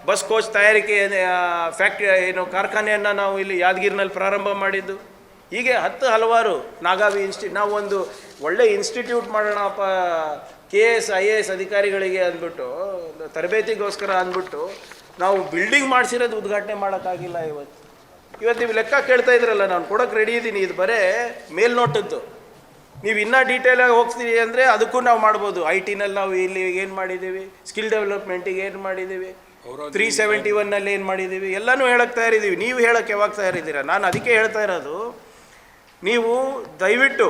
Bus coach ತಯಾರಿಕೆ factory ಏನು ಕಾರ್ಖಾನೆಯನ್ನು ನಾವು ಇಲ್ಲಿ ಯಾದಗಿರಿನಲ್ಲಿ ಪ್ರಾರಂಭ ಮಾಡಿದ್ದು. ಹೀಗೆ ಹಲವಾರು ನಾಗಾವಿ ನಾವು ಒಂದು ಒಳ್ಳೆ ಇನ್ಸ್ಟಿಟ್ಯೂಟ್ ಮಾಡೋಣಪ್ಪ KS IAS ಅಧಿಕಾರಿಗಳಿಗೆ ಅಂದ್ಬಿಟ್ಟು ತರಬೇತಿಗೋಸ್ಕರ ಅಂದ್ಬಿಟ್ಟು ನಾವು ಬಿಲ್ಡಿಂಗ್ ಮಾಡಿಸಿರೋದು ಉದ್ಘಾಟನೆ ಮಾಡೋಕ್ಕಾಗಿಲ್ಲ. ಇವತ್ತು ನೀವು ಲೆಕ್ಕ ಕೇಳ್ತಾ ಇದ್ರಲ್ಲ, ನಾನು ಕೊಡೋಕೆ ರೆಡಿ ಇದ್ದೀನಿ. ಇದು ಬರೇ ಮೇಲ್ನೋಟದ್ದು. ನೀವು ಇನ್ನೂ ಡೀಟೇಲಾಗಿ ಹೋಗ್ತೀವಿ ಅಂದರೆ ಅದಕ್ಕೂ ನಾವು ಮಾಡ್ಬೋದು. IT ನಲ್ಲಿ ನಾವು ಇಲ್ಲಿ ಏನು ಮಾಡಿದ್ದೀವಿ, ಸ್ಕಿಲ್ ಡೆವಲಪ್ಮೆಂಟಿಗೆ ಏನು ಮಾಡಿದ್ದೀವಿ, 371ನಲ್ಲಿ ಏನು ಮಾಡಿದ್ದೀವಿ, ಎಲ್ಲನೂ ಹೇಳಕ್ಕೆ ತಯಾರಿದ್ದೀವಿ. ನೀವು ಹೇಳೋಕ್ಕೆ ಯಾವಾಗ ತಯಾರಿದ್ದೀರಾ? ನಾನು ಅದಕ್ಕೆ ಹೇಳ್ತಾ ಇರೋದು, ನೀವು ದಯವಿಟ್ಟು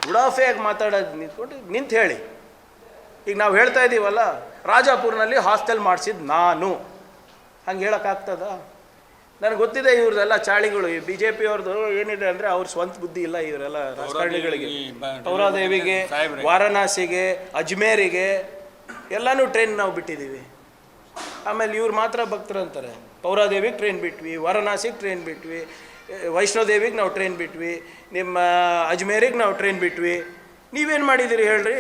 ಉಡಾಫೆಯಾಗಿ ಮಾತಾಡೋದು ನಿಂತು ಹೇಳಿ. ಈಗ ನಾವು ಹೇಳ್ತಾ ಇದ್ದೀವಲ್ಲ, ರಾಜಾಪುರ್ನಲ್ಲಿ ಹಾಸ್ಟೆಲ್ ಮಾಡಿಸಿದ್ದು ನಾನು, ಹಂಗೆ ಹೇಳೋಕ್ಕಾಗ್ತದ? ನನಗೆ ಗೊತ್ತಿದೆ ಇವ್ರದ್ದೆಲ್ಲ ಚಾಳಿಗಳು. ಈ BJP ಅವ್ರದ್ದು ಏನಿದೆ ಅಂದರೆ ಅವ್ರ ಸ್ವಂತ ಬುದ್ಧಿ ಇಲ್ಲ ಇವರೆಲ್ಲ ರಾಜಕಾರಣಿಗಳಿಗೆ. ಪೌರಾದೇವಿಗೆ, ವಾರಣಾಸಿಗೆ, ಅಜ್ಮೇರಿಗೆ ಎಲ್ಲನೂ ಟ್ರೈನ್ ನಾವು ಬಿಟ್ಟಿದ್ದೀವಿ. ಆಮೇಲೆ ಇವ್ರು ಮಾತ್ರ ಭಕ್ತರು ಅಂತಾರೆ. ಪೌರಾದೇವಿಗೆ ಟ್ರೈನ್ ಬಿಟ್ವಿ, ವಾರಣಾಸಿಗೆ ಟ್ರೈನ್ ಬಿಟ್ವಿ, ವೈಷ್ಣೋದೇವಿಗೆ ನಾವು ಟ್ರೈನ್ ಬಿಟ್ವಿ, ನಿಮ್ಮ ಅಜ್ಮೇರಿಗೆ ನಾವು ಟ್ರೈನ್ ಬಿಟ್ವಿ. ನೀವೇನು ಮಾಡಿದ್ದೀರಿ ಹೇಳ್ರಿ?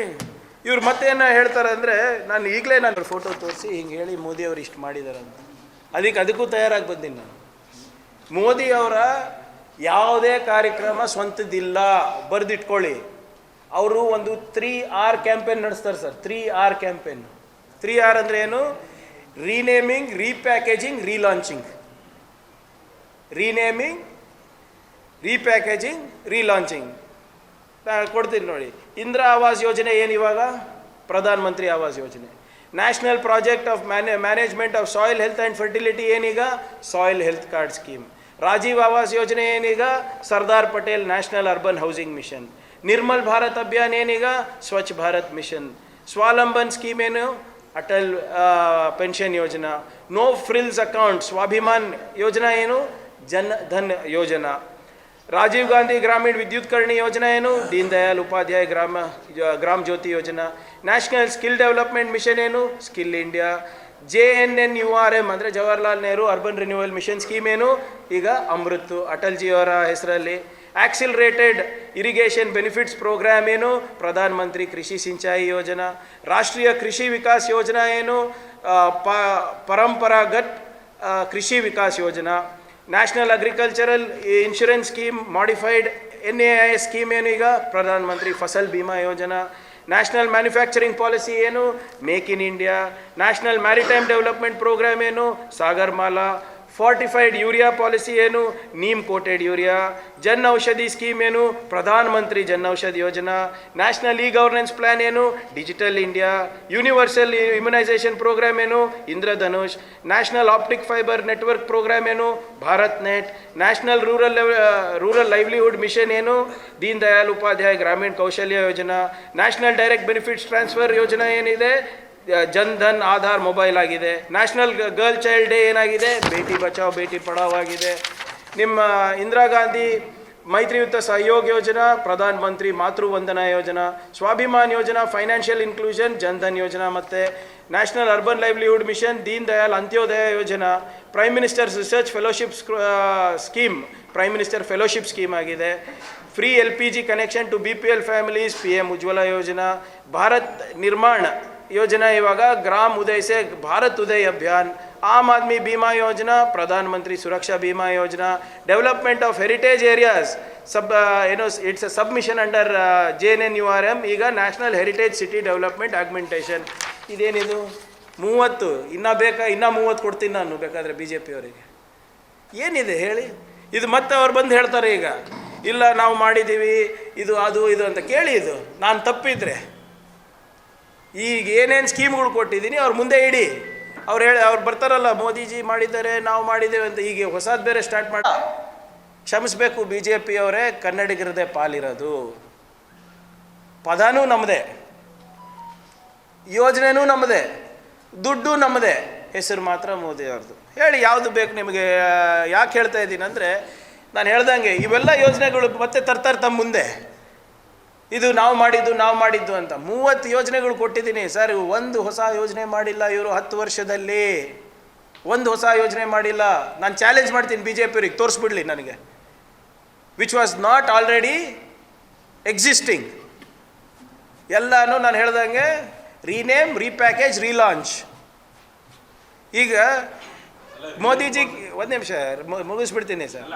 ಇವ್ರು ಮತ್ತೇನು ಹೇಳ್ತಾರೆ ಅಂದರೆ, ನಾನು ಈಗಲೇ ನಾನು ಫೋಟೋ ತೋರಿಸಿ ಹಿಂಗೆ ಹೇಳಿ ಮೋದಿಯವರು ಇಷ್ಟು ಮಾಡಿದ್ದಾರೆ ಅಂತ, ಅದಕ್ಕೂ ತಯಾರಾಗಿ ಬಂದೀನಿ ನಾನು. ಮೋದಿಯವರ ಯಾವುದೇ ಕಾರ್ಯಕ್ರಮ ಸ್ವಂತದಿಲ್ಲ, ಬರೆದಿಟ್ಕೊಳ್ಳಿ. ಅವರು ಒಂದು 3R ಕ್ಯಾಂಪೇನ್ ನಡೆಸ್ತಾರೆ ಸರ್. 3R campaign. 3R ಅಂದರೆ ಏನು? ರೀನೇಮಿಂಗ್, ರೀಪ್ಯಾಕೇಜಿಂಗ್, ರೀಲಾಂಚಿಂಗ್. ರೀನೇಮಿಂಗ್, ರೀಪ್ಯಾಕೇಜಿಂಗ್, ರೀಲಾಂಚಿಂಗ್. ನಾನು ಕೊಡ್ತೀನಿ ನೋಡಿ. ಇಂದಿರಾ ಆವಾಸ್ ಯೋಜನೆ ಏನು ಇವಾಗ? ಪ್ರಧಾನ ಮಂತ್ರಿ ಆವಾಸ್ ಯೋಜನೆ. National project of management of soil health and fertility ಏನೀಗ? Soil health card scheme. Rajiv Awas ಯೋಜನೆ ಏನೀಗ? Sardar Patel national urban housing mission. Nirmal Bharat Abhiyan ಏನೀಗ? ಸ್ವಚ್ಛ ಭಾರತ್ ಮಿಷನ್. ಸ್ವಾವಲಂಬನ್ ಸ್ಕೀಮ್ ಏನು? Atal pension Yojana. No frills account Swabhiman Yojana ಏನು? ಜನ್ ಧನ್ ಯೋಜನಾ. ರಾಜೀವ್ ಗಾಂಧಿ ಗ್ರಾಮೀಣ ವಿದ್ಯುತ್ಕರಣಿ ಯೋಜನಾ ಏನು? Deen Dayal Upadhyaya Gram Jyoti Yojana. National skill development mission ಏನು? Skill India. JNNURM ಅಂದರೆ Jawaharlal Nehru urban renewal mission scheme ಏನು? ಈಗ ಅಮೃತ್, ಅಟಲ್ಜಿ ಅವರ ಹೆಸರಲ್ಲಿ. ಆಕ್ಸಿಲರೇಟೆಡ್ ಇರಿಗೇಷನ್ ಬೆನಿಫಿಟ್ಸ್ ಪ್ರೋಗ್ರಾಮ್ ಏನು? ಪ್ರಧಾನ ಮಂತ್ರಿ ಕೃಷಿ ಸಿಂಚಾಯಿ ಯೋಜನಾ. ರಾಷ್ಟ್ರೀಯ ಕೃಷಿ ವಿಕಾಸ್ ಯೋಜನಾ ಏನು? ಪರಂಪರಾಗತ್ Krishi Vikas Yojana. National agricultural insurance scheme modified NAIS scheme ಏನು? ಈಗ Pradhan Mantri Fasal Bima Yojana. National manufacturing policy ಏನು? Make in India. National maritime development programme ಏನು? ಸಾಗರ್ಮಾಲಾ. ಫಾರ್ಟಿಫೈಡ್ ಯೂರಿಯಾ ಪಾಲಿಸಿ ಏನು? Neem coated urea. ಜನ್ ಔಷಧಿ ಸ್ಕೀಮ್ ಏನು? Pradhan Mantri Jan Aushadhi Yojana. National e governance plan ಏನು? Digital India. Universal immunisation programme ಏನು? Indradhanush. National optic fibre network programme ಏನು? Bharat net. National rural livelihood mission ಏನು? Deen Dayal Upadhyaya Grameen Kaushalya Yojana. National direct benefits transfer ಯೋಜನಾ ಏನಿದೆ? Jan Dhan Aadhaar mobile ಆಗಿದೆ. ನ್ಯಾಷನಲ್ ಗರ್ಲ್ ಚೈಲ್ಡ್ ಡೇ ಏನಾಗಿದೆ? ಬೇಟಿ ಬಚಾವ್ ಬೇಟಿ ಪಢಾವ್ ಆಗಿದೆ. ನಿಮ್ಮ ಇಂದಿರಾ ಗಾಂಧಿ ಮೈತ್ರಿಯುತ ಸಹಯೋಗ್ ಯೋಜನಾ, ಪ್ರಧಾನ ಮಂತ್ರಿ ಮಾತೃ ವಂದನಾ ಯೋಜನಾ. ಸ್ವಾಭಿಮಾನ್ ಯೋಜನಾ ಫೈನಾನ್ಷಿಯಲ್ ಇನ್ಕ್ಲೂಷನ್, ಜನ್ ಧನ್ ಯೋಜನಾ. ಮತ್ತು national urban livelihood mission, Deen Dayal Antyodaya Yojana. Prime minister's research fellowship scheme, prime minister fellowship scheme ಆಗಿದೆ. Free LPG connection to BPL families, PM Ujjwala Yojana. Bharat Nirman Yojana ಇವಾಗ Gram Uday se Bharat Uday Abhiyan. Aam Aadmi Bima Yojana, Pradhan Mantri Suraksha Bima Yojana. Development of heritage areas it's a submission under JNNURM, ಈಗ national heritage city development augmentation. ಇದೇನಿದು? 30 ಇನ್ನೂ ಬೇಕಾ? ಇನ್ನೂ 30 ಕೊಡ್ತೀನಿ ನಾನು ಬೇಕಾದರೆ BJP ಅವರಿಗೆ. ಏನಿದೆ ಹೇಳಿ? ಇದು ಮತ್ತೆ ಅವ್ರು ಬಂದು ಹೇಳ್ತಾರೆ ಈಗ, ಇಲ್ಲ ನಾವು ಮಾಡಿದ್ದೀವಿ ಇದು ಅದು ಇದು ಅಂತ. ಕೇಳಿ, ಇದು ನಾನು ತಪ್ಪಿದ್ರೆ ಈಗ ಏನೇನು ಸ್ಕೀಮ್ಗಳು ಕೊಟ್ಟಿದ್ದೀನಿ ಅವ್ರ ಮುಂದೆ ಇಡಿ. ಅವ್ರು ಬರ್ತಾರಲ್ಲ, ಮೋದಿಜಿ ಮಾಡಿದ್ದಾರೆ, ನಾವು ಮಾಡಿದ್ದೇವೆ ಅಂತ. ಈಗ ಹೊಸದು ಬೇರೆ ಸ್ಟಾರ್ಟ್ ಮಾಡಿ. ಕ್ಷಮಿಸಬೇಕು BJP ಅವರೇ, ಕನ್ನಡಿಗರದೇ ಪಾಲಿರೋದು. ಪದನೂ ನಮ್ಮದೇ, ಯೋಜನೆನೂ ನಮ್ಮದೇ, ದುಡ್ಡು ನಮ್ಮದೇ, ಹೆಸರು ಮಾತ್ರ ಮೋದಿ ಅವ್ರದ್ದು. ಹೇಳಿ ಯಾವುದು ಬೇಕು ನಿಮಗೆ? ಯಾಕೆ ಹೇಳ್ತಾ ಇದ್ದೀನಿ ಅಂದರೆ, ನಾನು ಹೇಳ್ದಂಗೆ ಇವೆಲ್ಲ ಯೋಜನೆಗಳು ಮತ್ತೆ ತರ್ತಾರೆ ತಮ್ಮ ಮುಂದೆ. ಇದು ನಾವು ಮಾಡಿದ್ದು ಅಂತ 30 ಯೋಜನೆಗಳು ಕೊಟ್ಟಿದ್ದೀನಿ ಸರ್. ಒಂದು ಹೊಸ ಯೋಜನೆ ಮಾಡಿಲ್ಲ ಇವರು 10 ವರ್ಷದಲ್ಲಿ. ಒಂದು ಹೊಸ ಯೋಜನೆ ಮಾಡಿಲ್ಲ. ನಾನು ಚಾಲೆಂಜ್ ಮಾಡ್ತೀನಿ BJP ಅವರಿಗೆ, ತೋರಿಸ್ಬಿಡ್ಲಿ ನನಗೆ, which was not already existing. ಎಲ್ಲನೂ ನಾನು ಹೇಳ್ದಂಗೆ ರೀನೇಮ್, ರೀಪ್ಯಾಕೇಜ್, ರೀಲಾಂಚ್. ಈಗ ಮೋದಿಜಿ ಒಂದು ನಿಮಿಷ ಮುಗಿಸ್ಬಿಡ್ತೀನಿ ಸರ್.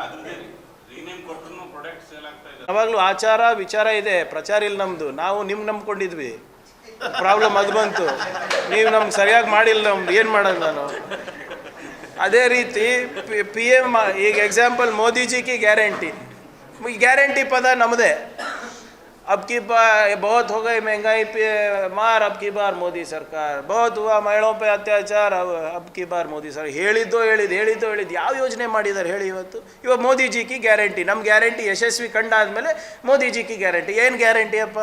ಯಾವಾಗಲೂ ಆಚಾರ ವಿಚಾರ ಇದೆ, ಪ್ರಚಾರ ಇಲ್ಲ ನಮ್ಮದು. ನಾವು ನಿಮ್ಗೆ ನಂಬ್ಕೊಂಡಿದ್ವಿ, ಪ್ರಾಬ್ಲಮ್ ಅದು ಬಂತು. ನೀವು ನಮ್ಗೆ ಸರಿಯಾಗಿ ಮಾಡಿಲ್ಲ, ನಮ್ದು ಏನು ಮಾಡೋದು ನಾನು. ಅದೇ ರೀತಿ ಪಿ ಎಮ್ ಈಗ ಎಕ್ಸಾಂಪಲ್ ಮೋದಿಜಿಗೆ ಗ್ಯಾರಂಟಿ ಪದ ನಮ್ಮದೇ. अब की बार बहुत हो गई महंगाई पे मार, अब की बार मोदी सरकार, बहुत हुआ महिलाओं पे अत्याचार, अब की बार मोदी सरकार. ಹೇಳಿದ್ದು ಯಾವ ಯೋಜನೆ ಮಾಡಿದ್ದಾರೆ ಹೇಳಿ ಇವತ್ತು? ಇವಾಗ ಮೋದಿಜಿಗೆ ಗ್ಯಾರಂಟಿ, ನಮ್ಮ ಗ್ಯಾರಂಟಿ ಯಶಸ್ವಿ ಕಂಡಾದ್ಮೇಲೆ ಮೋದಿಜಿಗೆ ಗ್ಯಾರಂಟಿ. ಏನು ಗ್ಯಾರಂಟಿ ಅಪ್ಪ?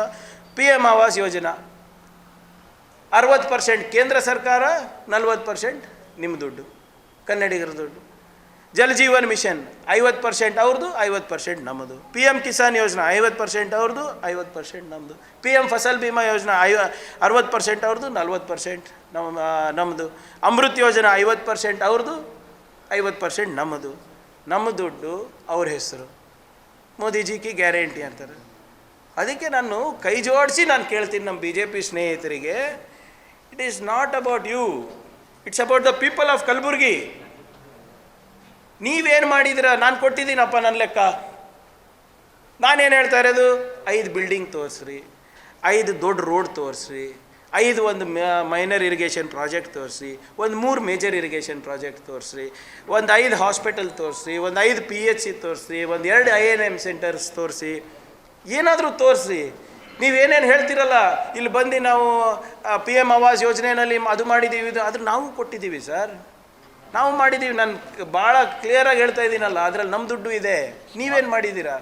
ಪಿ ಎಮ್ ಆವಾಸ್ ಯೋಜನಾ 60% ಕೇಂದ್ರ ಸರ್ಕಾರ, 40% ನಿಮ್ಮ ದುಡ್ಡು, ಕನ್ನಡಿಗರ ದುಡ್ಡು. ಜಲ್ ಜೀವನ್ ಮಿಷನ್ 50% ಅವ್ರದ್ದು, 50% ನಮ್ಮದು. ಪಿ ಎಮ್ ಕಿಸಾನ್ ಯೋಜನಾ 50% ಅವ್ರದ್ದು, 50% ನಮ್ಮದು. ಪಿ ಎಮ್ ಫಸಲ್ ಬಿಮಾ ಯೋಜನಾ 60% ಅವ್ರದ್ದು, 40% ನಮ್ಮದು. ಅಮೃತ್ ಯೋಜನಾ 50% ಅವ್ರದ್ದು, 50% ನಮ್ಮದು. ನಮ್ಮ ದುಡ್ಡು ಅವ್ರ ಹೆಸರು, ಮೋದಿಜಿಗೆ ಗ್ಯಾರಂಟಿ ಅಂತಾರೆ. ಅದಕ್ಕೆ ನಾನು ಕೈ ಜೋಡಿಸಿ ನಾನು ಕೇಳ್ತೀನಿ ನಮ್ಮ ಬಿ ಜೆ ಪಿ ಸ್ನೇಹಿತರಿಗೆ, it is not about you, it's about the people of Kalaburagi. ನೀವೇನು ಮಾಡಿದ್ದೀರ? ನಾನು ಕೊಟ್ಟಿದ್ದೀನಪ್ಪ ನನ್ನ ಲೆಕ್ಕ. ನಾನೇನು ಹೇಳ್ತಾ ಇರೋದು? 5 ಬಿಲ್ಡಿಂಗ್ ತೋರಿಸ್ರಿ, 5 ದೊಡ್ಡ ರೋಡ್ ತೋರಿಸ್ರಿ, 5 ಒಂದು ಮೈನರ್ ಇರಿಗೇಷನ್ ಪ್ರಾಜೆಕ್ಟ್ ತೋರಿಸ್ರಿ, ಒಂದು 3 ಮೇಜರ್ ಇರಿಗೇಷನ್ ಪ್ರಾಜೆಕ್ಟ್ ತೋರಿಸ್ರಿ, ಒಂದು 5 ಹಾಸ್ಪಿಟಲ್ ತೋರಿಸ್ರಿ, ಒಂದು 5 PHC ತೋರಿಸ್ರಿ, ಒಂದು 2 INM ಸೆಂಟರ್ಸ್ ತೋರಿಸಿ, ಏನಾದರೂ ತೋರಿಸ್ರಿ. ನೀವೇನೇನು ಹೇಳ್ತಿರಲ್ಲ, ಇಲ್ಲಿ ಬಂದು ನಾವು ಪಿ ಎಮ್ ಆವಾಸ್ ಯೋಜನೆಯಲ್ಲಿ ಅದು ಮಾಡಿದ್ದೀವಿ, ಅದು ನಾವು ಕೊಟ್ಟಿದ್ದೀವಿ ಸರ್, ನಾವು ಮಾಡಿದ್ದೀವಿ. ನಾನು ಭಾಳ ಕ್ಲಿಯರಾಗಿ ಹೇಳ್ತಾ ಇದ್ದೀನಲ್ಲ, ಅದರಲ್ಲಿ ನಮ್ಮ ದುಡ್ಡು ಇದೆ. ನೀವೇನು ಮಾಡಿದ್ದೀರಾ?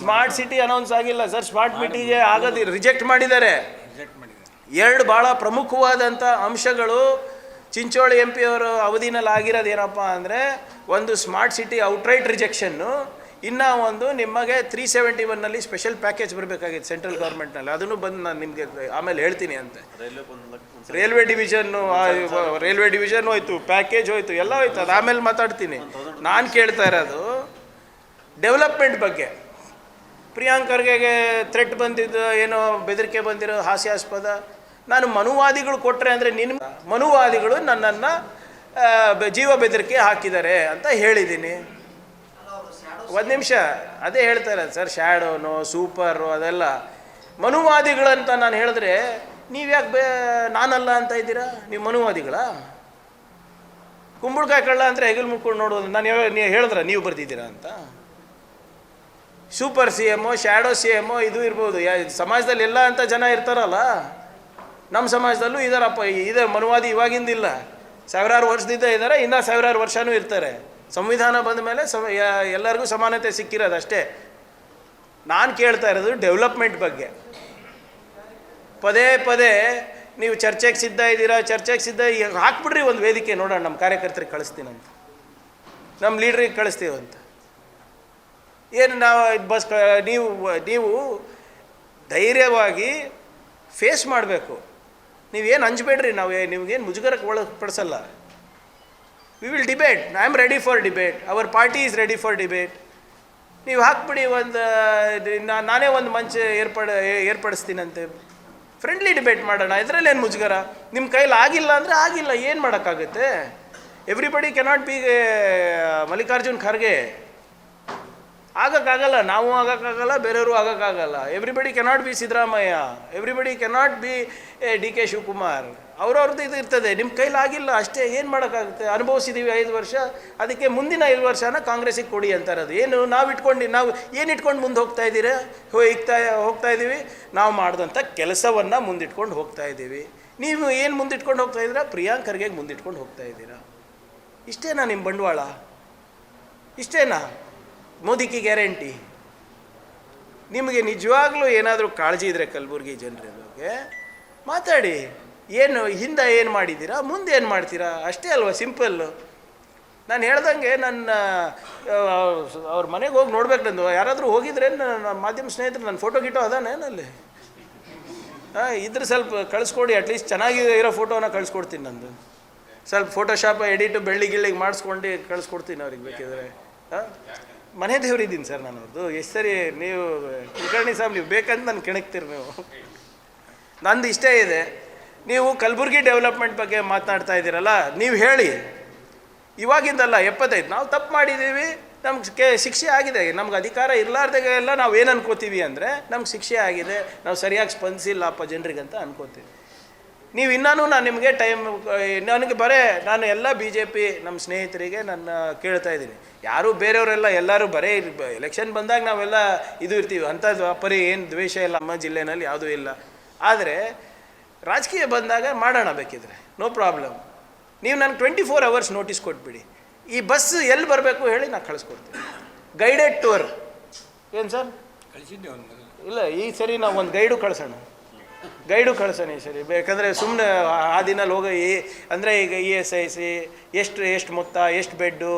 ಸ್ಮಾರ್ಟ್ ಸಿಟಿ ಅನೌನ್ಸ್ ಆಗಿಲ್ಲ ಸರ್. ಸ್ಮಾರ್ಟ್ ಸಿಟಿಗೆ ಆಗೋದು ರಿಜೆಕ್ಟ್ ಮಾಡಿದ್ದಾರೆ. 2 ಭಾಳ ಪ್ರಮುಖವಾದಂಥ ಅಂಶಗಳು ಚಿಂಚೋಳಿ MP ಅವರು ಅವಧಿನಲ್ಲಿ ಆಗಿರೋದು ಏನಪ್ಪ ಅಂದರೆ, ಒಂದು ಸ್ಮಾರ್ಟ್ ಸಿಟಿ ಔಟ್ರೈಟ್ ರಿಜೆಕ್ಷನ್ನು, ಇನ್ನೂ ಒಂದು ನಿಮಗೆ 371ನಲ್ಲಿ ಸ್ಪೆಷಲ್ ಪ್ಯಾಕೇಜ್ ಬರಬೇಕಾಗಿತ್ತು ಸೆಂಟ್ರಲ್ ಗೌರ್ಮೆಂಟ್ನಲ್ಲಿ. ಅದನ್ನು ಬಂದು ನಾನು ನಿಮಗೆ ಆಮೇಲೆ ಹೇಳ್ತೀನಿ ಅಂತೆ. ರೈಲ್ವೆ ಡಿವಿಷನ್ ಹೋಯ್ತು, ಪ್ಯಾಕೇಜ್ ಹೋಯ್ತು, ಎಲ್ಲ ಹೋಯ್ತು, ಅದು ಆಮೇಲೆ ಮಾತಾಡ್ತೀನಿ. ನಾನು ಕೇಳ್ತಾ ಇರೋದು ಡೆವಲಪ್ಮೆಂಟ್ ಬಗ್ಗೆ. ಪ್ರಿಯಾಂಕ್ ಖರ್ಗೆಗೆ ಥ್ರೆಟ್ ಬಂದಿದ್ದು, ಏನೋ ಬೆದರಿಕೆ ಬಂದಿರೋ ಹಾಸ್ಯಾಸ್ಪದ. ನಾನು ಮನುವಾದಿಗಳು ಕೊಟ್ಟರೆ ಅಂದರೆ ನಿನ್ನ ಮನುವಾದಿಗಳು ನನ್ನನ್ನು ಜೀವ ಬೆದರಿಕೆ ಹಾಕಿದ್ದಾರೆ ಅಂತ ಹೇಳಿದ್ದೀನಿ. ಒಂದು ನಿಮಿಷ, ಅದೇ ಹೇಳ್ತಾ ಇರೋದು ಸರ್. ಶ್ಯಾಡೋನು ಸೂಪರು ಅದೆಲ್ಲ ಮನುವಾದಿಗಳಂತ ನಾನು ಹೇಳಿದ್ರೆ ನೀವ್ಯಾಕೆ ನಾನಲ್ಲ ಅಂತ ಇದ್ದೀರಾ? ನೀವು ಮನುವಾದಿಗಳ? ಕುಂಬಳಕಾಯಿ ಕಳ್ಳ ಅಂದರೆ ಹೆಗಲು ಮುಕ್ಕೊಂಡು ನೋಡೋದು. ನಾನು ನೀವು ಹೇಳಿದ್ರೆ ನೀವು ಬರ್ತಿದ್ದೀರಾ ಅಂತ? ಸೂಪರ್ CM, ಶ್ಯಾಡೋ CM ಇದು ಇರ್ಬೋದು. ಸಮಾಜದಲ್ಲಿ ಎಲ್ಲ ಅಂತ ಜನ ಇರ್ತಾರಲ್ಲ, ನಮ್ಮ ಸಮಾಜದಲ್ಲೂ ಇದ್ದಾರಪ್ಪ. ಇದೆ ಮನುವಾದಿ, ಇವಾಗಿಂದಿಲ್ಲ, ಸಾವಿರಾರು ವರ್ಷದಿಂದ ಇದ್ದಾರೆ, ಇನ್ನೂ ಸಾವಿರಾರು ವರ್ಷವೂ ಇರ್ತಾರೆ. ಸಂವಿಧಾನ ಬಂದ ಮೇಲೆ ಎಲ್ಲರಿಗೂ ಸಮಾನತೆ ಸಿಕ್ಕಿರೋದು ಅಷ್ಟೇ. ನಾನು ಕೇಳ್ತಾ ಇರೋದು ಡೆವಲಪ್ಮೆಂಟ್ ಬಗ್ಗೆ. ಪದೇ ನೀವು ಚರ್ಚೆಗೆ ಸಿದ್ಧ ಇದ್ದೀರಾ, ಚರ್ಚೆಗೆ ಸಿದ್ಧ ಹಾಕ್ಬಿಡ್ರಿ ಒಂದು ವೇದಿಕೆ, ನೋಡೋಣ. ನಮ್ಮ ಕಾರ್ಯಕರ್ತರಿಗೆ ಕಳಿಸ್ತೀನಂತ, ನಮ್ಮ ಲೀಡ್ರಿಗೆ ಕಳಿಸ್ತೀವಂತ. ಏನು ನಾವು ಬಸ್ ನೀವು ಧೈರ್ಯವಾಗಿ ಫೇಸ್ ಮಾಡಬೇಕು. ನೀವೇನು ಹಂಚ್ಬೇಡ್ರಿ, ನಾವು ನಿಮಗೇನು ಮುಜುಗರಕ್ಕೆ ಒಳಪಡಿಸಲ್ಲ. We will debate. I am ready for debate, our party is ready for debate. ನೀವು ಹಾಕ್ಬಿಡಿ ಒಂದು, ನಾನೇ ಒಂದು ಮಂಚ ಏರ್ಪಡಿಸ್ತೀನಂತೆ. ಫ್ರೆಂಡ್ಲಿ ಡಿಬೇಟ್ ಮಾಡೋಣ, ಇದರಲ್ಲೇನು ಮುಜುಗರ? ನಿಮ್ಮ ಕೈಲಿ ಆಗಿಲ್ಲ ಅಂದರೆ ಆಗಿಲ್ಲ, ಏನು ಮಾಡೋಕ್ಕಾಗುತ್ತೆ? Everybody cannot be Mallikarjun Kharge. ಆಗೋಕ್ಕಾಗಲ್ಲ, ನಾವು ಆಗೋಕ್ಕಾಗಲ್ಲ, ಬೇರೆಯವರು ಆಗೋಕ್ಕಾಗಲ್ಲ. Everybody cannot be Siddaramaiah, everybody cannot be DK Shivakumar. ಅವ್ರವ್ರದ್ದು ಇದು ಇರ್ತದೆ. ನಿಮ್ಮ ಕೈಲಾಗಿಲ್ಲ ಅಷ್ಟೇ, ಏನು ಮಾಡೋಕ್ಕಾಗುತ್ತೆ? ಅನುಭವಿಸಿದ್ದೀವಿ 5 ವರ್ಷ, ಅದಕ್ಕೆ ಮುಂದಿನ 5 ವರ್ಷನ ಕಾಂಗ್ರೆಸ್ಸಿಗೆ ಕೊಡಿ ಅಂತಾರದು. ಏನು ನಾವು ಏನು ಇಟ್ಕೊಂಡು ಮುಂದೆ ಹೋಗ್ತಾ ಇದ್ದೀರಾ? ಹೋಗ್ತಾ ಇದ್ದೀವಿ ನಾವು ಮಾಡಿದಂಥ ಕೆಲಸವನ್ನು ಮುಂದಿಟ್ಕೊಂಡು ಹೋಗ್ತಾ ಇದ್ದೀವಿ. ನೀವು ಏನು ಮುಂದಿಟ್ಕೊಂಡು ಹೋಗ್ತಾ ಇದ್ದೀರಾ? ಪ್ರಿಯಾಂಕ್ ಖರ್ಗೆಗೆ ಮುಂದಿಟ್ಕೊಂಡು ಹೋಗ್ತಾ ಇದ್ದೀರಾ. ಇಷ್ಟೇನಾ ನಿಮ್ಮ ಬಂಡವಾಳ? ಇಷ್ಟೇನಾ ಮೋದಿಗೆ ಗ್ಯಾರಂಟಿ? ನಿಮಗೆ ನಿಜವಾಗ್ಲೂ ಏನಾದರೂ ಕಾಳಜಿ ಇದ್ದರೆ ಕಲಬುರ್ಗಿ ಜನರ ಬಗ್ಗೆ ಮಾತಾಡಿ. ಏನು ಹಿಂದೆ ಏನು ಮಾಡಿದ್ದೀರಾ, ಮುಂದೆ ಏನು ಮಾಡ್ತೀರಾ, ಅಷ್ಟೇ ಅಲ್ವಾ? ಸಿಂಪಲ್ಲು. ನಾನು ಹೇಳ್ದಂಗೆ ನನ್ನ ಅವ್ರ ಮನೆಗೆ ಹೋಗಿ ನೋಡ್ಬೇಕು. ನಂದು ಯಾರಾದರೂ ಹೋಗಿದ್ರೆ ನನ್ನ ಮಾಧ್ಯಮ ಸ್ನೇಹಿತರು ನನ್ನ ಫೋಟೋ ಗಿಟೋ ಅದಾನೇನಲ್ಲಿ ಇದ್ರೆ ಸ್ವಲ್ಪ ಕಳಿಸ್ಕೊಡಿ. ಅಟ್ಲೀಸ್ಟ್ ಚೆನ್ನಾಗಿ ಇರೋ ಫೋಟೋನ ಕಳಿಸ್ಕೊಡ್ತೀನಿ. ನಂದು ಸ್ವಲ್ಪ ಫೋಟೋಶಾಪ್ ಎಡಿಟು ಬೆಳ್ಳಿಗಿಳ್ಳಿಗೆ ಮಾಡಿಸ್ಕೊಂಡು ಕಳಿಸ್ಕೊಡ್ತೀನಿ ಅವ್ರಿಗೆ ಬೇಕಿದ್ರೆ. ಮನೆ ದೇವ್ರಿದ್ದೀನಿ ಸರ್ ನಾನು ಅವ್ರದ್ದು. ಎಷ್ಟು ಸರಿ ನೀವು ಕುಲಕರ್ಣಿ ಸಾಬ್ ನೀವು ಬೇಕಂತ ನಾನು ಕೆಣಕ್ತೀರಿ ನೀವು. ನಂದು ಇಷ್ಟೇ ಇದೆ. ನೀವು ಕಲಬುರಗಿ ಡೆವಲಪ್ಮೆಂಟ್ ಬಗ್ಗೆ ಮಾತನಾಡ್ತಾ ಇದ್ದೀರಲ್ಲ, ನೀವು ಹೇಳಿ. ಇವಾಗಿಂದಲ್ಲ, 75 ನಾವು ತಪ್ಪು ಮಾಡಿದ್ದೀವಿ, ನಮ್ಗೆ ಶಿಕ್ಷೆ ಆಗಿದೆ. ನಮ್ಗೆ ಅಧಿಕಾರ ಇರಲಾರ್ದಾಗ ಎಲ್ಲ ನಾವು ಏನು ಅನ್ಕೋತೀವಿ ಅಂದರೆ ನಮ್ಗೆ ಶಿಕ್ಷೆ ಆಗಿದೆ, ನಾವು ಸರಿಯಾಗಿ ಸ್ಪಂದಿಸಿಲ್ಲಪ್ಪ ಜನರಿಗಂತ ಅನ್ಕೋತೀವಿ. ನೀವು ಇನ್ನೂ ನಾನು ನಿಮಗೆ ನನಗೆ ನಾನು ಎಲ್ಲ BJP ನಮ್ಮ ಸ್ನೇಹಿತರಿಗೆ ನಾನು ಕೇಳ್ತಾ ಇದ್ದೀನಿ, ಯಾರೂ ಬೇರೆಯವರೆಲ್ಲ ಎಲ್ಲರೂ ಎಲೆಕ್ಷನ್ ಬಂದಾಗ ನಾವೆಲ್ಲ ಇರ್ತೀವಿ, ಅಂಥದ್ದು ಪರಿ ಏನು ದ್ವೇಷ ಇಲ್ಲ ನಮ್ಮ ಜಿಲ್ಲೆಯಲ್ಲಿ, ಯಾವುದೂ ಇಲ್ಲ. ಆದರೆ ರಾಜಕೀಯ ಬಂದಾಗ ಮಾಡೋಣ, ಬೇಕಿದ್ರೆ ನೋ ಪ್ರಾಬ್ಲಮ್. ನೀವು ನನಗೆ 24 hours ನೋಟಿಸ್ ಕೊಟ್ಬಿಡಿ, ಈ ಬಸ್ ಎಲ್ಲಿ ಬರಬೇಕು ಹೇಳಿ ನಾನು ಕಳಿಸ್ಕೊಡ್ತೀನಿ. ಗೈಡೆಡ್ ಟೂರ್ ಏನು ಸರ್ ಕಳಿಸಿದ್ದೆ ಇಲ್ಲ, ಈ ಸರಿ ನಾವು ಒಂದು ಗೈಡು ಕಳ್ಸೋಣ ಈ ಸರಿ. ಬೇಕಂದರೆ ಸುಮ್ಮನೆ ಆ ದಿನಲ್ಲಿ ಅಂದರೆ ಈಗ ESIC ಎಷ್ಟು ಮೊತ್ತ, ಎಷ್ಟು ಬೆಡ್ಡು,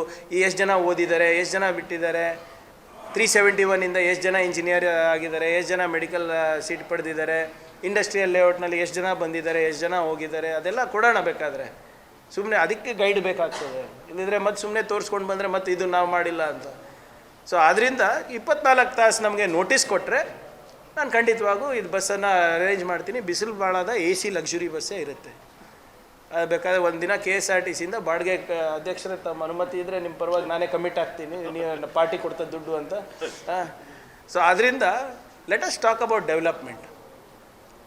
ಎಷ್ಟು ಜನ ಓದಿದ್ದಾರೆ, ಎಷ್ಟು ಜನ ಬಿಟ್ಟಿದ್ದಾರೆ, 371ಇಂದ ಎಷ್ಟು ಜನ ಇಂಜಿನಿಯರ್ ಆಗಿದ್ದಾರೆ, ಎಷ್ಟು ಜನ ಮೆಡಿಕಲ್ ಸೀಟ್ ಪಡೆದಿದ್ದಾರೆ, ಇಂಡಸ್ಟ್ರಿಯಲ್ ಲೇಔಟ್ನಲ್ಲಿ ಎಷ್ಟು ಜನ ಬಂದಿದ್ದಾರೆ, ಎಷ್ಟು ಜನ ಹೋಗಿದ್ದಾರೆ, ಅದೆಲ್ಲ ಕೊಡೋಣ. ಬೇಕಾದರೆ ಸುಮ್ಮನೆ ಅದಕ್ಕೆ ಗೈಡ್ ಬೇಕಾಗ್ತದೆ, ಇಲ್ಲಿದ್ರೆ ಮತ್ತೆ ಸುಮ್ಮನೆ ತೋರಿಸ್ಕೊಂಡು ಬಂದರೆ ಮತ್ತೆ ಇದು ನಾವು ಮಾಡಿಲ್ಲ ಅಂತ. ಸೊ ಆದ್ದರಿಂದ 24 ತಾಸು ನಮಗೆ ನೋಟಿಸ್ ಕೊಟ್ಟರೆ ನಾನು ಖಂಡಿತವಾಗೂ ಇದು ಬಸ್ಸನ್ನು ಅರೇಂಜ್ ಮಾಡ್ತೀನಿ. ಬಿಸಿಲು ಭಾಳದ AC ಲಕ್ಸುರಿ ಬಸ್ಸೇ ಇರುತ್ತೆ. ಬೇಕಾದರೆ ಒಂದು ದಿನ KSRTCಯಿಂದ ಬಾಡಿಗೆ ಅಧ್ಯಕ್ಷರ ತಮ್ಮ ಅನುಮತಿ ಇದ್ದರೆ ನಿಮ್ಮ ಪರವಾಗಿ ನಾನೇ ಕಮಿಟ್ ಆಗ್ತೀನಿ, ನೀವು ಪಾರ್ಟಿ ಕೊಡ್ತಾ ದುಡ್ಡು ಅಂತ. ಸೊ ಅದರಿಂದ let us talk about development.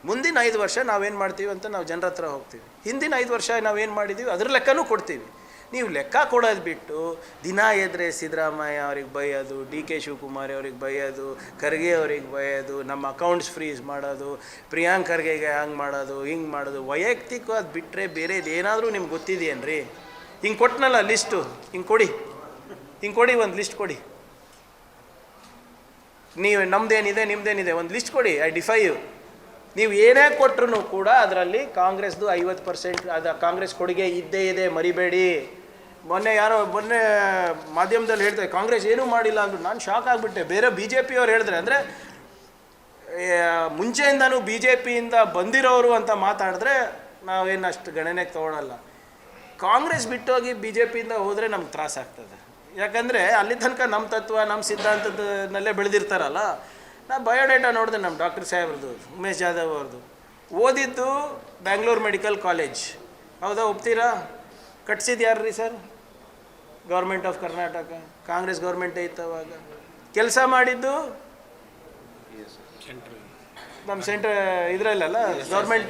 ಮುಂದಿನ 5 ವರ್ಷ ನಾವೇನು ಮಾಡ್ತೀವಿ ಅಂತ ನಾವು ಜನರ ಹತ್ರ ಹೋಗ್ತೀವಿ. ಹಿಂದಿನ 5 ವರ್ಷ ನಾವೇನು ಮಾಡಿದ್ದೀವಿ ಅದ್ರ ಲೆಕ್ಕನೂ ಕೊಡ್ತೀವಿ. ನೀವು ಲೆಕ್ಕ ಕೊಡೋದು ಬಿಟ್ಟು ದಿನ ಎದ್ರೆ ಸಿದ್ದರಾಮಯ್ಯ ಅವ್ರಿಗೆ ಬೈಯೋದು, DK ಶಿವಕುಮಾರ್ ಅವ್ರಿಗೆ ಬೈಯೋದು, ಖರ್ಗೆ ಅವ್ರಿಗೆ ಬೈಯೋದು, ನಮ್ಮ ಅಕೌಂಟ್ಸ್ ಫ್ರೀಸ್ ಮಾಡೋದು, ಪ್ರಿಯಾಂಕ್ ಖರ್ಗೆಗೆ ಹಂಗೆ ಮಾಡೋದು, ಹಿಂಗೆ ಮಾಡೋದು, ವೈಯಕ್ತಿಕವಾದ ಬಿಟ್ಟರೆ ಬೇರೆದು ಏನಾದರೂ ನಿಮ್ಗೆ ಗೊತ್ತಿದೆಯೇನ್ರಿ? ಹಿಂಗೆ ಕೊಟ್ಟನಲ್ಲ ಲಿಸ್ಟು, ಹಿಂಗೆ ಕೊಡಿ ಒಂದು ಲಿಸ್ಟ್ ಕೊಡಿ. ನೀವು ನಿಮ್ಮದೇನಿದೆ ಒಂದು ಲಿಸ್ಟ್ ಕೊಡಿ. I defy you. ನೀವು ಏನೇ ಕೊಟ್ಟರು ಕೂಡ ಅದರಲ್ಲಿ ಕಾಂಗ್ರೆಸ್ದು 50% ಅದು ಕಾಂಗ್ರೆಸ್ ಕೊಡುಗೆ ಇದ್ದೇ ಇದೆ, ಮರಿಬೇಡಿ. ಮೊನ್ನೆ ಮಾಧ್ಯಮದಲ್ಲಿ ಹೇಳ್ತಾರೆ ಕಾಂಗ್ರೆಸ್ ಏನೂ ಮಾಡಿಲ್ಲ ಅಂದರು. ನಾನು ಶಾಕ್ ಆಗಿಬಿಟ್ಟೆ. ಬೇರೆ BJP ಅವ್ರು ಹೇಳಿದ್ರೆ, ಅಂದರೆ ಮುಂಚೆಯಿಂದನೂ BJPಯಿಂದ ಬಂದಿರೋರು ಅಂತ ಮಾತಾಡಿದ್ರೆ ನಾವೇನು ಅಷ್ಟು ಗಣನೆಗೆ ತೊಗೊಳಲ್ಲ. ಕಾಂಗ್ರೆಸ್ ಬಿಟ್ಟೋಗಿ BJPಯಿಂದ ಹೋದರೆ ನಮ್ಗೆ ತ್ರಾಸಾಗ್ತದೆ. ಯಾಕಂದರೆ ಅಲ್ಲಿ ತನಕ ನಮ್ಮ ತತ್ವ, ನಮ್ಮ ಸಿದ್ಧಾಂತದಲ್ಲೇ ಬೆಳೆದಿರ್ತಾರಲ್ಲ. ನಾನು ಬಯೋಡೇಟಾ ನೋಡಿದೆ ನಮ್ಮ ಡಾಕ್ಟರ್ ಸಾಹೇಬ್ರದ್ದು, ಉಮೇಶ್ ಜಾಧವ್ ಅವ್ರದ್ದು. ಓದಿದ್ದು ಬ್ಯಾಂಗ್ಳೂರು ಮೆಡಿಕಲ್ ಕಾಲೇಜ್, ಹೌದಾ? ಒಪ್ತೀರಾ? ಕಟ್ಸಿದ್ದು ಯಾರು ರೀ sir? Government of Karnataka, Congress ಗೌರ್ಮೆಂಟೇ ಇತ್ತು ಅವಾಗ. ಕೆಲಸ ಮಾಡಿದ್ದು ನಮ್ಮ ಇದರಲ್ಲ ಗೌರ್ಮೆಂಟ್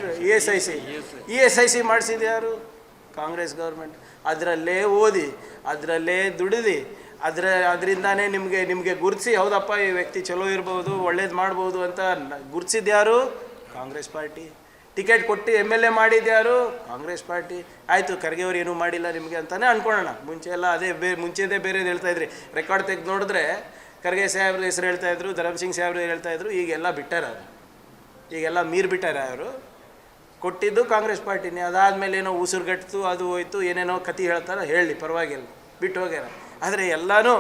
ESIC ಮಾಡಿಸಿದ್ದು ಯಾರು? ಕಾಂಗ್ರೆಸ್ ಗೌರ್ಮೆಂಟ್. ಅದರಲ್ಲೇ ಓದಿ, ಅದರಲ್ಲೇ ದುಡಿದು, ಅದರಿಂದಾನೇ ನಿಮಗೆ ಗುರುತಿಸಿ ಹೌದಪ್ಪ ಈ ವ್ಯಕ್ತಿ ಚಲೋ ಇರ್ಬೋದು, ಒಳ್ಳೇದು ಮಾಡ್ಬೋದು ಅಂತ ಗುರುತಿಸಿದ್ದು ಯಾರು? ಕಾಂಗ್ರೆಸ್ ಪಾರ್ಟಿ. ಟಿಕೆಟ್ ಕೊಟ್ಟು MLA ಮಾಡಿದ್ದು ಯಾರು? ಕಾಂಗ್ರೆಸ್ ಪಾರ್ಟಿ. ಆಯಿತು, ಖರ್ಗೆ ಅವ್ರು ಏನೂ ಮಾಡಿಲ್ಲ ನಿಮಗೆ ಅಂತಲೇ ಅಂದ್ಕೊಳ್ಳೋಣ. ಮುಂಚೆ ಎಲ್ಲ ಅದೇ ಮುಂಚೆದೇ ಬೇರೆದು ಹೇಳ್ತಾಯಿದ್ರಿ. ರೆಕಾರ್ಡ್ ತೆಗೆದು ನೋಡಿದ್ರೆ ಖರ್ಗೆ ಸಾಹೇಬ್ರ ಹೆಸರು ಹೇಳ್ತಾಯಿದ್ರು, ಧರ್ಮಸಿಂಗ್ ಸಾಹೇಬ್ರು ಹೇಳ್ತಾಯಿದ್ರು. ಈಗೆಲ್ಲ ಬಿಟ್ಟಾರ ಅವರು, ಈಗೆಲ್ಲ ಬಿಟ್ಟಾರ ಅವರು. ಕೊಟ್ಟಿದ್ದು ಕಾಂಗ್ರೆಸ್ ಪಾರ್ಟಿನೇ. ಅದಾದಮೇಲೆ ಏನೋ ಉಸಿರುಗಟ್ಟಿತು, ಅದು ಹೋಯ್ತು, ಏನೇನೋ ಕತೆ ಹೇಳ್ತಾರೆ, ಹೇಳಿ, ಪರವಾಗಿಲ್ಲ, ಬಿಟ್ಟು ಹೋಗ್ಯಾರ. ಆದರೆ ಎಲ್ಲನೂ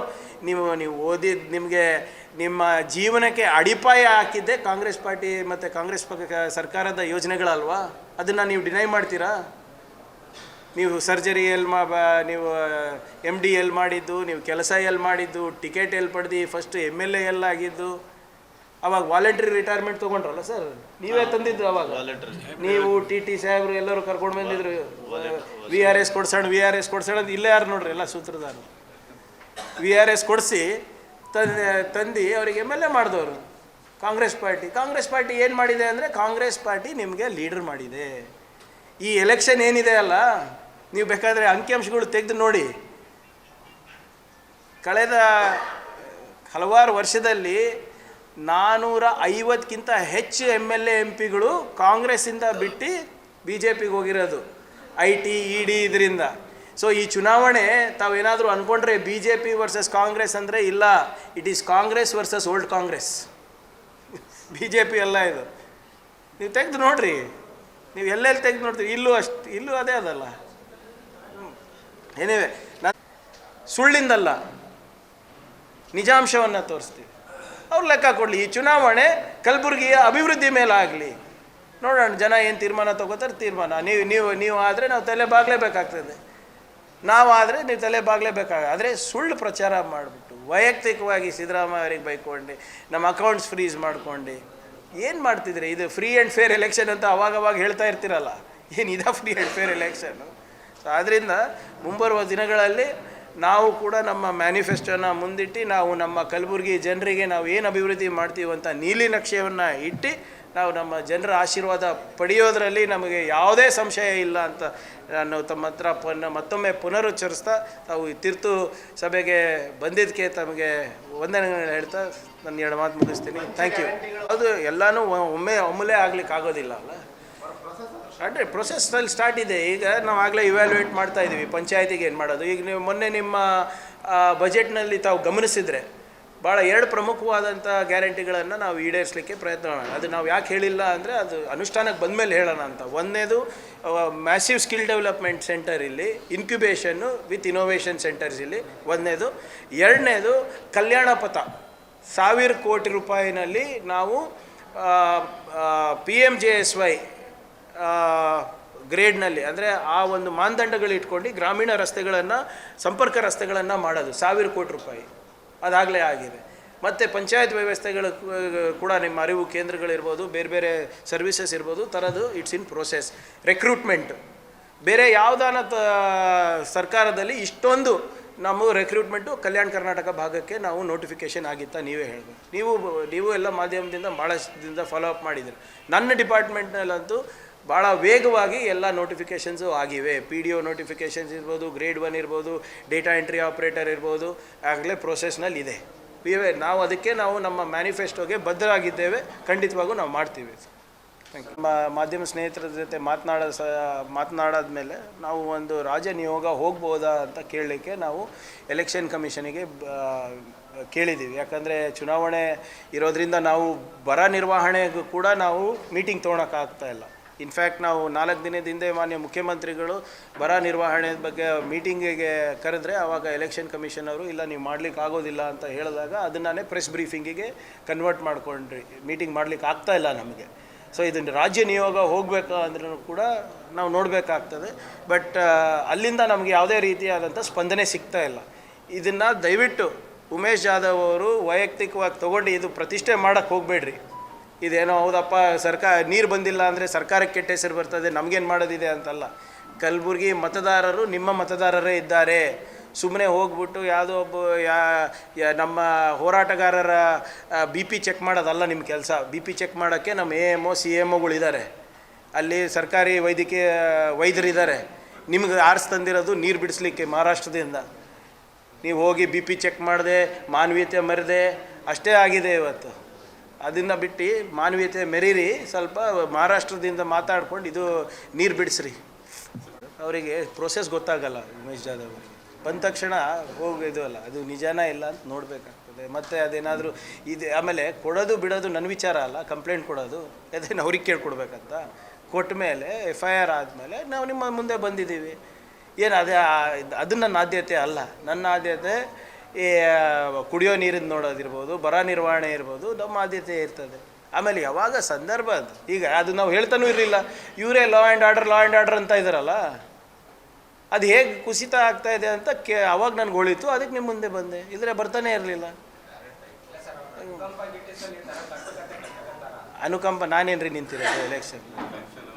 ನೀವು ಓದಿದ್ದು, ನಿಮಗೆ ನಿಮ್ಮ ಜೀವನಕ್ಕೆ ಅಡಿಪಾಯ ಹಾಕಿದ್ದೆ ಕಾಂಗ್ರೆಸ್ ಪಾರ್ಟಿ ಮತ್ತು ಕಾಂಗ್ರೆಸ್ ಸರ್ಕಾರದ ಯೋಜನೆಗಳಲ್ವಾ? ಅದನ್ನು ನೀವು ಡಿನೈ ಮಾಡ್ತೀರಾ? ನೀವು ಸರ್ಜರಿ ನೀವು MD ಎಲ್ಲಿ ಮಾಡಿದ್ದು, ನೀವು ಕೆಲಸ ಎಲ್ಲಿ ಮಾಡಿದ್ದು, ಟಿಕೆಟ್ ಎಲ್ಲಿ ಪಡೆದು, ಫಸ್ಟ್ MLA ಎಲ್ಲಾಗಿದ್ದು, ಅವಾಗ ವಾಲಂಟ್ರಿ ರಿಟೈರ್ಮೆಂಟ್ ತೊಗೊಂಡ್ರಲ್ಲ ಸರ್, ನೀವೇ ತಂದಿದ್ದು ಅವಾಗ. ನೀವು TT ಸಾಹೇಬ್ರು ಎಲ್ಲರೂ ಕರ್ಕೊಂಡು ಬಂದಿದ್ರು, VRS ಕೊಡ್ಸೋಣ ಅಂತ. ಇಲ್ಲೇ ಯಾರು ನೋಡ್ರಿ, ಎಲ್ಲ ಸೂತ್ರಧಾರರು. VRS ಕೊಡಿಸಿ ತಂದು ಅವರಿಗೆ MLA ಮಾಡಿದವರು ಕಾಂಗ್ರೆಸ್ ಪಾರ್ಟಿ ಏನು ಮಾಡಿದೆ ಅಂದರೆ, ಕಾಂಗ್ರೆಸ್ ಪಾರ್ಟಿ ನಿಮಗೆ ಲೀಡರ್ ಮಾಡಿದೆ. ಈ ಎಲೆಕ್ಷನ್ ಏನಿದೆ ಅಲ್ಲ, ನೀವು ಬೇಕಾದರೆ ಅಂಕಿಅಂಶಗಳು ತೆಗೆದು ನೋಡಿ. ಕಳೆದ ಹಲವಾರು ವರ್ಷದಲ್ಲಿ 450ಕ್ಕಿಂತ ಹೆಚ್ಚು MLA MPಗಳು ಕಾಂಗ್ರೆಸ್ಸಿಂದ ಬಿಟ್ಟು BJPಗೆ ಹೋಗಿರೋದು, IT ED ಇದರಿಂದ. ಸೊ ಈ ಚುನಾವಣೆ ತಾವೇನಾದರೂ ಅಂದ್ಕೊಂಡ್ರೆ BJP ವರ್ಸಸ್ ಕಾಂಗ್ರೆಸ್ ಅಂದರೆ ಇಲ್ಲ, it is Congress versus old Congress. BJP ಅಲ್ಲ ಇದು. ನೀವು ತೆಗೆದು ನೋಡ್ರಿ, ನೀವು ಎಲ್ಲೆಲ್ಲಿ ತೆಗೆದು ನೋಡ್ತೀರಿ, ಇಲ್ಲೂ ಅದೇ ಅದಲ್ಲ. ಏನಿವೆ, ನಾನು ಸುಳ್ಳಿಂದಲ್ಲ, ನಿಜಾಂಶವನ್ನು ತೋರಿಸ್ತೀವಿ. ಅವ್ರು ಲೆಕ್ಕ ಕೊಡಲಿ. ಈ ಚುನಾವಣೆ ಕಲಬುರಗಿಯ ಅಭಿವೃದ್ಧಿ ಮೇಲಾಗಲಿ, ನೋಡೋಣ ಜನ ಏನು ತೀರ್ಮಾನ ತಗೋತಾರೆ. ತೀರ್ಮಾನ ನೀವು ಆದರೆ ನಾವು ತಲೆ ಬಾಗಲೇಬೇಕಾಗ್ತದೆ, ನಾವಾದರೆ ನೀವು ತಲೆ ಬಾಗಲೇಬೇಕಾದ್ರೆ ಸುಳ್ಳು ಪ್ರಚಾರ ಮಾಡಿಬಿಟ್ಟು ವೈಯಕ್ತಿಕವಾಗಿ ಸಿದ್ದರಾಮಯ್ಯ ಅವರಿಗೆ ಬೈಕೊಂಡು, ನಮ್ಮ ಅಕೌಂಟ್ಸ್ ಫ್ರೀಸ್ ಮಾಡ್ಕೊಂಡು ಏನು ಮಾಡ್ತಿದ್ರಿ? ಇದು ಫ್ರೀ ಆ್ಯಂಡ್ ಫೇರ್ ಎಲೆಕ್ಷನ್ ಅಂತ ಅವಾಗವಾಗ ಹೇಳ್ತಾ ಇರ್ತೀರಲ್ಲ, ಏನಿದೆ free and fair election. So ಆದ್ದರಿಂದ ಮುಂಬರುವ ದಿನಗಳಲ್ಲಿ ನಾವು ಕೂಡ ನಮ್ಮ ಮ್ಯಾನಿಫೆಸ್ಟೋನ ಮುಂದಿಟ್ಟು ನಾವು ನಮ್ಮ ಕಲಬುರಗಿ ಜನರಿಗೆ ನಾವು ಏನು ಅಭಿವೃದ್ಧಿ ಮಾಡ್ತೀವಿ ಅಂತ ನೀಲಿ ನಕ್ಷೆಯನ್ನು ಇಟ್ಟು ನಾವು ನಮ್ಮ ಜನರ ಆಶೀರ್ವಾದ ಪಡೆಯೋದರಲ್ಲಿ ನಮಗೆ ಯಾವುದೇ ಸಂಶಯ ಇಲ್ಲ ಅಂತ ನಾನು ತಮ್ಮ ಹತ್ರ ಮತ್ತೊಮ್ಮೆ ಪುನರುಚ್ಚರಿಸ್ತಾ ತಾವು ತೀರ್ತು ಸಭೆಗೆ ಬಂದಿದ್ದಕ್ಕೆ ತಮಗೆ ವಂದನೆಗಳು ಹೇಳ್ತಾ ನನ್ನ 2 ಮಾತು ಮುಗಿಸ್ತೀನಿ. Thank you. ಅದು ಎಲ್ಲನೂ ಒಮ್ಮೆಲೇ ಆಗ್ಲಿಕ್ಕೆ ಆಗೋದಿಲ್ಲ ಅಲ್ಲ, ಅಂದರೆ ಪ್ರೊಸೆಸ್ನಲ್ಲಿ ಸ್ಟಾರ್ಟ್ ಇದೆ. ಈಗ ನಾವು ಆಗಲೇ ಇವ್ಯಾಲ್ಯೂಯೇಟ್ ಮಾಡ್ತಾ ಇದ್ದೀವಿ ಪಂಚಾಯತಿಗೆ ಏನು ಮಾಡೋದು. ಈಗ ನೀವು ಮೊನ್ನೆ ನಿಮ್ಮ ಬಜೆಟ್ನಲ್ಲಿ ತಾವು ಗಮನಿಸಿದರೆ ಭಾಳ 2 ಪ್ರಮುಖವಾದಂಥ ಗ್ಯಾರಂಟಿಗಳನ್ನು ನಾವು ಈಡೇರಿಸಲಿಕ್ಕೆ ಪ್ರಯತ್ನ ಮಾಡೋಣ. ಅದು ನಾವು ಯಾಕೆ ಹೇಳಿಲ್ಲ ಅಂದರೆ ಅದು ಅನುಷ್ಠಾನಕ್ಕೆ ಬಂದಮೇಲೆ ಹೇಳೋಣ ಅಂತ. ಒಂದನೇದು ಮ್ಯಾಸಿವ್ ಸ್ಕಿಲ್ ಡೆವಲಪ್ಮೆಂಟ್ ಸೆಂಟರ್ ಇಲ್ಲಿ, ಇನ್ಕ್ಯುಬೇಷನ್ನು ವಿತ್ ಇನೋವೇಷನ್ ಸೆಂಟರ್ಸ್ ಇಲ್ಲಿ ಒಂದನೇದು. ಎರಡನೇದು ಕಲ್ಯಾಣ ಪಥ 1000 ಕೋಟಿ ರೂಪಾಯಿನಲ್ಲಿ ನಾವು PMJSY ಗ್ರೇಡ್ನಲ್ಲಿ, ಅಂದರೆ ಆ ಒಂದು ಮಾನದಂಡಗಳು ಇಟ್ಕೊಂಡು ಗ್ರಾಮೀಣ ರಸ್ತೆಗಳನ್ನು, ಸಂಪರ್ಕ ರಸ್ತೆಗಳನ್ನು ಮಾಡೋದು 1000 ಕೋಟಿ ರೂಪಾಯಿ ಅದಾಗಲೇ ಆಗಿದೆ. ಮತ್ತು ಪಂಚಾಯತ್ ವ್ಯವಸ್ಥೆಗಳು ಕೂಡ ನಿಮ್ಮ ಅರಿವು ಕೇಂದ್ರಗಳಿರ್ಬೋದು, ಬೇರೆ ಬೇರೆ ಸರ್ವಿಸಸ್ ಇರ್ಬೋದು ತರೋದು ಇಟ್ಸ್ ಇನ್ ಪ್ರೋಸೆಸ್. ರೆಕ್ರೂಟ್ಮೆಂಟ್ ಬೇರೆ ಯಾವುದಾನ ಸರ್ಕಾರದಲ್ಲಿ ಇಷ್ಟೊಂದು ನಮ್ಮ ರೆಕ್ರೂಟ್ಮೆಂಟು ಕಲ್ಯಾಣ ಕರ್ನಾಟಕ ಭಾಗಕ್ಕೆ ನಾವು ನೋಟಿಫಿಕೇಷನ್ ಆಗಿತ್ತಾ ನೀವೇ ಹೇಳಬೇಕು. ನೀವು ಎಲ್ಲ ಮಾಧ್ಯಮದಿಂದ ಭಾಳಷ್ಟಿಂದ ಫಾಲೋ ಅಪ್ ಮಾಡಿದ್ದೀರಿ. ನನ್ನ ಡಿಪಾರ್ಟ್ಮೆಂಟ್ನಲ್ಲಂತೂ ಭಾಳ ವೇಗವಾಗಿ ಎಲ್ಲ ನೋಟಿಫಿಕೇಷನ್ಸು ಆಗಿವೆ. PDO ನೋಟಿಫಿಕೇಷನ್ಸ್ ಇರ್ಬೋದು, ಗ್ರೇಡ್ 1 ಇರ್ಬೋದು, ಡೇಟಾ ಎಂಟ್ರಿ ಆಪ್ರೇಟರ್ ಇರ್ಬೋದು, ಆಗಲೇ ಪ್ರೋಸೆಸ್ನಲ್ಲಿ ಇದೆ. ನಾವು ಅದಕ್ಕೆ ನಮ್ಮ ಮ್ಯಾನಿಫೆಸ್ಟೋಗೆ ಬದ್ಧರಾಗಿದ್ದೇವೆ. ಖಂಡಿತವಾಗೂ ನಾವು ಮಾಡ್ತೀವಿ. Thank you. ಮಾಧ್ಯಮ ಸ್ನೇಹಿತರ ಜೊತೆ ಮಾತನಾಡಾದ್ಮೇಲೆ ನಾವು ಒಂದು ರಾಜ್ಯ ನಿಯೋಗ ಹೋಗ್ಬೋದಾ ಅಂತ ಕೇಳಲಿಕ್ಕೆ ನಾವು ಎಲೆಕ್ಷನ್ ಕಮಿಷನಿಗೆ ಕೇಳಿದ್ದೀವಿ. ಯಾಕಂದರೆ ಚುನಾವಣೆ ಇರೋದರಿಂದ ನಾವು ಬರ ನಿರ್ವಹಣೆಗೂ ಕೂಡ ನಾವು ಮೀಟಿಂಗ್ ತೊಗೊಳಕ್ಕಾಗ್ತಾ ಇಲ್ಲ. ಇನ್ಫ್ಯಾಕ್ಟ್ ನಾವು 4 ದಿನದ ಹಿಂದೆ ಮಾನ್ಯ ಮುಖ್ಯಮಂತ್ರಿಗಳು ಬರ ನಿರ್ವಹಣೆ ಬಗ್ಗೆ ಮೀಟಿಂಗಿಗೆ ಕರೆದ್ರೆ ಆವಾಗ ಎಲೆಕ್ಷನ್ ಕಮಿಷನ್ ಅವರು ಇಲ್ಲ ನೀವು ಮಾಡಲಿಕ್ಕೆ ಆಗೋದಿಲ್ಲ ಅಂತ ಹೇಳಿದಾಗ ಅದನ್ನೇ ಪ್ರೆಸ್ ಬ್ರೀಫಿಂಗಿಗೆ ಕನ್ವರ್ಟ್ ಮಾಡ್ಕೊಂಡ್ರಿ. ಮೀಟಿಂಗ್ ಮಾಡಲಿಕ್ಕೆ ಆಗ್ತಾ ಇಲ್ಲ ನಮಗೆ. ಸೊ ಇದನ್ನು ರಾಜ್ಯ ನಿಯೋಗ ಹೋಗಬೇಕು ಅಂದ್ರೂ ಕೂಡ ನಾವು ನೋಡಬೇಕಾಗ್ತದೆ. ಬಟ್ ಅಲ್ಲಿಂದ ನಮಗೆ ಯಾವುದೇ ರೀತಿಯಾದಂಥ ಸ್ಪಂದನೆ ಸಿಗ್ತಾ ಇಲ್ಲ. ಇದನ್ನು ದಯವಿಟ್ಟು ಉಮೇಶ್ ಜಾಧವ್ ಅವರು ವೈಯಕ್ತಿಕವಾಗಿ ತೊಗೊಂಡು ಇದು ಪ್ರತಿಷ್ಠೆ ಮಾಡೋಕ್ಕೆ ಹೋಗಬೇಡ್ರಿ. ಇದೇನೋ ಹೌದಪ್ಪ ನೀರು ಬಂದಿಲ್ಲ ಅಂದರೆ ಸರ್ಕಾರಕ್ಕೆ ಕೆಟ್ಟ ಹೆಸರು ಬರ್ತದೆ, ನಮಗೇನು ಮಾಡೋದಿದೆ ಅಂತಲ್ಲ. ಕಲಬುರಗಿ ಮತದಾರರು ನಿಮ್ಮ ಮತದಾರರೇ ಇದ್ದಾರೆ. ಸುಮ್ಮನೆ ಹೋಗ್ಬಿಟ್ಟು ಯಾವುದೋ ಒಬ್ಬ ನಮ್ಮ ಹೋರಾಟಗಾರರ BP ಚೆಕ್ ಮಾಡೋದಲ್ಲ ನಿಮ್ಮ ಕೆಲಸ. BP ಚೆಕ್ ಮಾಡೋಕ್ಕೆ ನಮ್ಮ AMO CMOಗಳಿದ್ದಾರೆ, ಅಲ್ಲಿ ಸರ್ಕಾರಿ ವೈದ್ಯರಿದ್ದಾರೆ. ನಿಮ್ಗೆ ಆರಿಸಿ ತಂದಿರೋದು ನೀರು ಬಿಡಿಸ್ಲಿಕ್ಕೆ ಮಹಾರಾಷ್ಟ್ರದಿಂದ. ನೀವು ಹೋಗಿ BP ಚೆಕ್ ಮಾಡದೆ, ಮಾನವೀಯತೆ ಮೆರೆದೆ ಅಷ್ಟೇ ಆಗಿದೆ ಇವತ್ತು. ಅದನ್ನು ಬಿಟ್ಟು ಮಾನವೀಯತೆ ಮೆರೀರಿ, ಸ್ವಲ್ಪ ಮಹಾರಾಷ್ಟ್ರದಿಂದ ಮಾತಾಡ್ಕೊಂಡು ಇದು ನೀರು ಬಿಡಿಸ್ರಿ. ಅವರಿಗೆ ಪ್ರೋಸೆಸ್ ಗೊತ್ತಾಗಲ್ಲ. ಉಮೇಶ್ ಜಾಧವ್ ಅವರಿಗೆ ಬಂದ ತಕ್ಷಣ ಹೋಗಿದ್ದು ಅಲ್ಲ, ಅದು ನಿಜಾನ ಇಲ್ಲ ಅಂತ ನೋಡಬೇಕಾಗ್ತದೆ. ಮತ್ತು ಅದೇನಾದರೂ ಇದು ಆಮೇಲೆ ಕೊಡೋದು ಬಿಡೋದು ನನ್ನ ವಿಚಾರ ಅಲ್ಲ. ಕಂಪ್ಲೇಂಟ್ ಕೊಡೋದು ಅದೇನು ಅವ್ರಿಗೆ ಕೇಳ್ಕೊಡ್ಬೇಕಂತ. ಕೊಟ್ಟ ಮೇಲೆ FIR ಆದಮೇಲೆ ನಾವು ನಿಮ್ಮ ಮುಂದೆ ಬಂದಿದ್ದೀವಿ. ಏನು ಅದು ನನ್ನ ಆದ್ಯತೆ ಅಲ್ಲ. ನನ್ನ ಆದ್ಯತೆ ಈ ಕುಡಿಯೋ ನೀರಿನ ನೋಡೋದಿರ್ಬೋದು, ಬರ ನಿರ್ವಹಣೆ ಇರ್ಬೋದು, ನಮ್ಮ ಆದ್ಯತೆ ಇರ್ತದೆ. ಆಮೇಲೆ ಯಾವಾಗ ಸಂದರ್ಭ ಅದು, ಈಗ ಅದು ನಾವು ಹೇಳ್ತಾನೂ ಇರಲಿಲ್ಲ. ಇವರೇ ಲಾ ಆ್ಯಂಡ್ ಆರ್ಡರ್ ಅಂತ ಇದ್ದಾರಲ್ಲ, ಅದು ಹೇಗೆ ಕುಸಿತ ಆಗ್ತಾ ಇದೆ ಅಂತ ಅವಾಗ ನನಗೆ ಹೊಳಿತು. ಅದಕ್ಕೆ ನಿಮ್ಮ ಮುಂದೆ ಬಂದೆ, ಇದ್ರೆ ಬರ್ತಾನೆ ಇರಲಿಲ್ಲ. ಅನುಕಂಪ ನಾನೇನ್ರಿ ನಿಂತಿರೋದು ಎಲೆಕ್ಷನ್?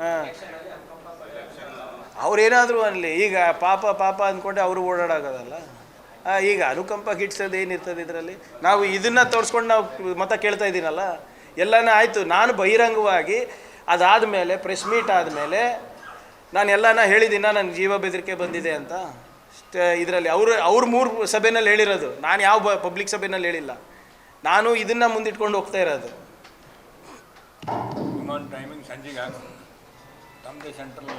ಹಾಂ, ಅವ್ರೇನಾದರೂ ಅನ್ನಲಿ. ಈಗ ಪಾಪ ಅಂದ್ಕೊಂಡೆ ಅವರು ಓಡಾಡೋದಲ್ಲ. ಈಗ ಅನುಕಂಪ ಗಿಟ್ಸೋದು ಏನಿರ್ತದೆ ಇದರಲ್ಲಿ? ನಾವು ಇದನ್ನು ತೋರಿಸ್ಕೊಂಡು ನಾವು ಮತ ಕೇಳ್ತಾ ಇದ್ದೀನಲ್ಲ, ಎಲ್ಲನೇ ಆಯಿತು. ನಾನು ಬಹಿರಂಗವಾಗಿ ಅದಾದಮೇಲೆ ಪ್ರೆಸ್ ಮೀಟ್ ಆದಮೇಲೆ ನಾನು ಎಲ್ಲನ ಹೇಳಿದ್ದೀನ ನನಗೆ ಜೀವ ಬೆದರಿಕೆ ಬಂದಿದೆ ಅಂತ. ಇದರಲ್ಲಿ ಅವ್ರು 3 ಸಭೆಯಲ್ಲಿ ಹೇಳಿರೋದು. ನಾನು ಯಾವ ಪಬ್ಲಿಕ್ ಸಭೆಯಲ್ಲಿ ಹೇಳಿಲ್ಲ. ನಾನು ಇದನ್ನು ಮುಂದಿಟ್ಕೊಂಡು ಹೋಗ್ತಾ ಇರೋದು. ವಿಮಾನ ಟೈಮಿಂಗ್ ಸಂಜೆಗೆ ನಮ್ಮದೇ ಸೆಂಟ್ರಲ್